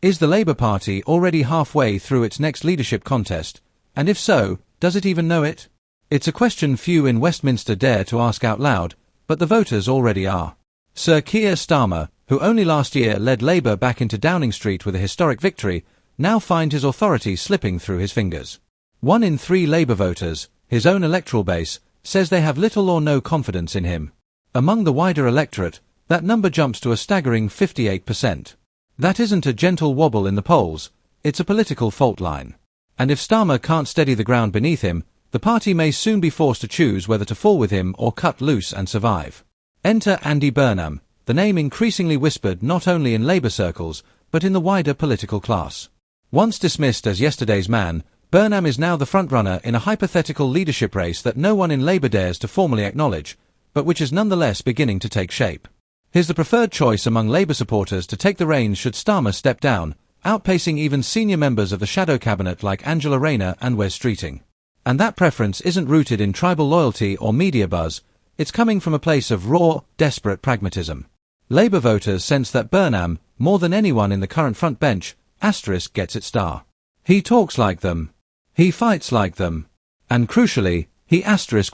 Is the Labour Party already halfway through its next leadership contest? And if so, does it even know it? It's a question few in Westminster dare to ask out loud, but the voters already are. Sir Keir Starmer, who only last year led Labour back into Downing Street with a historic victory, now finds his authority slipping through his fingers. 1 in 3 Labour voters, his own electoral base, says they have little or no confidence in him. Among the wider electorate, that number jumps to a staggering 58%. That isn't a gentle wobble in the polls, it's a political fault line. And if Starmer can't steady the ground beneath him, the party may soon be forced to choose whether to fall with him or cut loose and survive. Enter Andy Burnham, the name increasingly whispered not only in Labour circles, but in the wider political class. Once dismissed as yesterday's man, Burnham is now the frontrunner in a hypothetical leadership race that no one in Labour dares to formally acknowledge, but which is nonetheless beginning to take shape. He's the preferred choice among Labour supporters to take the reins should Starmer step down, outpacing even senior members of the shadow cabinet like Angela Rayner and Wes Streeting. And that preference isn't rooted in tribal loyalty or media buzz, it's coming from a place of raw, desperate pragmatism. Labour voters sense that Burnham, more than anyone in the current front bench, gets its star. He talks like them. He fights like them. And crucially, he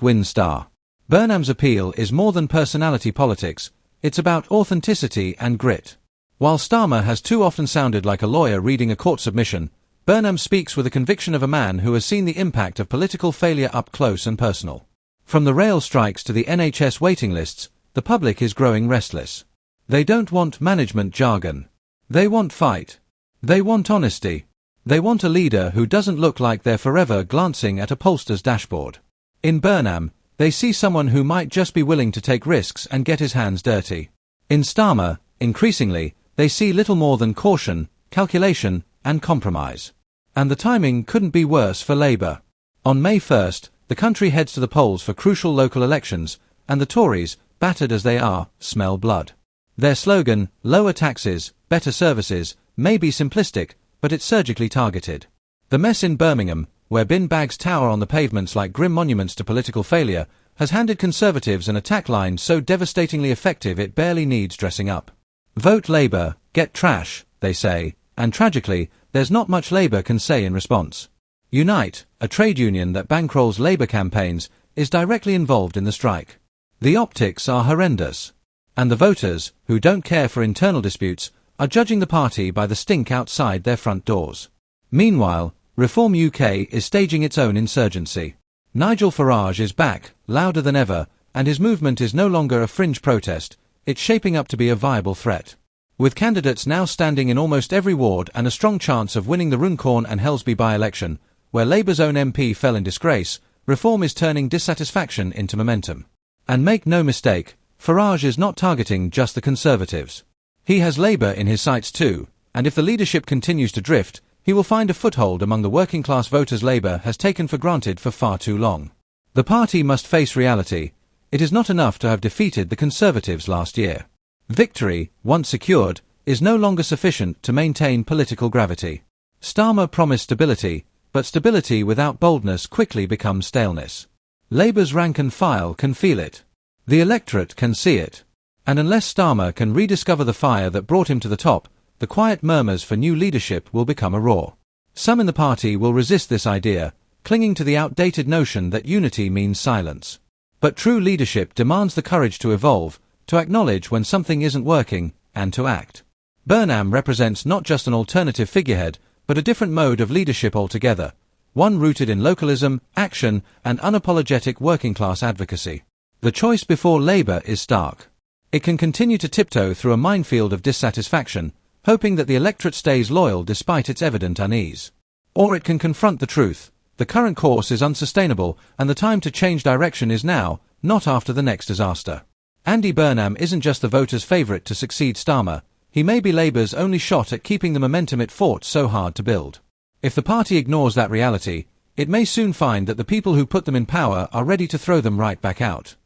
wins star. Burnham's appeal is more than personality politics, it's about authenticity and grit. While Starmer has too often sounded like a lawyer reading a court submission, Burnham speaks with the conviction of a man who has seen the impact of political failure up close and personal. From the rail strikes to the NHS waiting lists, the public is growing restless. They don't want management jargon. They want fight. They want honesty. They want a leader who doesn't look like they're forever glancing at a pollster's dashboard. In Burnham, they see someone who might just be willing to take risks and get his hands dirty. In Starmer, increasingly, they see little more than caution, calculation, and compromise. And the timing couldn't be worse for Labour. On May 1st, the country heads to the polls for crucial local elections, and the Tories, battered as they are, smell blood. Their slogan, lower taxes, better services, may be simplistic, but it's surgically targeted. The mess in Birmingham, where bin bags tower on the pavements like grim monuments to political failure, has handed Conservatives an attack line so devastatingly effective it barely needs dressing up. Vote Labour, get trash, they say, and tragically, there's not much Labour can say in response. Unite, a trade union that bankrolls Labour campaigns, is directly involved in the strike. The optics are horrendous. And the voters, who don't care for internal disputes, are judging the party by the stink outside their front doors. Meanwhile, Reform UK is staging its own insurgency. Nigel Farage is back, louder than ever, and his movement is no longer a fringe protest, it's shaping up to be a viable threat. With candidates now standing in almost every ward and a strong chance of winning the Runcorn and Helsby by-election, where Labour's own MP fell in disgrace, Reform is turning dissatisfaction into momentum. And make no mistake, Farage is not targeting just the Conservatives. He has Labour in his sights too, and if the leadership continues to drift, he will find a foothold among the working-class voters Labour has taken for granted for far too long. The party must face reality. It is not enough to have defeated the Conservatives last year. Victory, once secured, is no longer sufficient to maintain political gravity. Starmer promised stability, but stability without boldness quickly becomes staleness. Labour's rank and file can feel it. The electorate can see it. And unless Starmer can rediscover the fire that brought him to the top, the quiet murmurs for new leadership will become a roar. Some in the party will resist this idea, clinging to the outdated notion that unity means silence. But true leadership demands the courage to evolve, to acknowledge when something isn't working, and to act. Burnham represents not just an alternative figurehead, but a different mode of leadership altogether, one rooted in localism, action, and unapologetic working-class advocacy. The choice before Labour is stark. It can continue to tiptoe through a minefield of dissatisfaction, hoping that the electorate stays loyal despite its evident unease. Or it can confront the truth. The current course is unsustainable, and the time to change direction is now, not after the next disaster. Andy Burnham isn't just the voters' favourite to succeed Starmer, he may be Labour's only shot at keeping the momentum it fought so hard to build. If the party ignores that reality, it may soon find that the people who put them in power are ready to throw them right back out.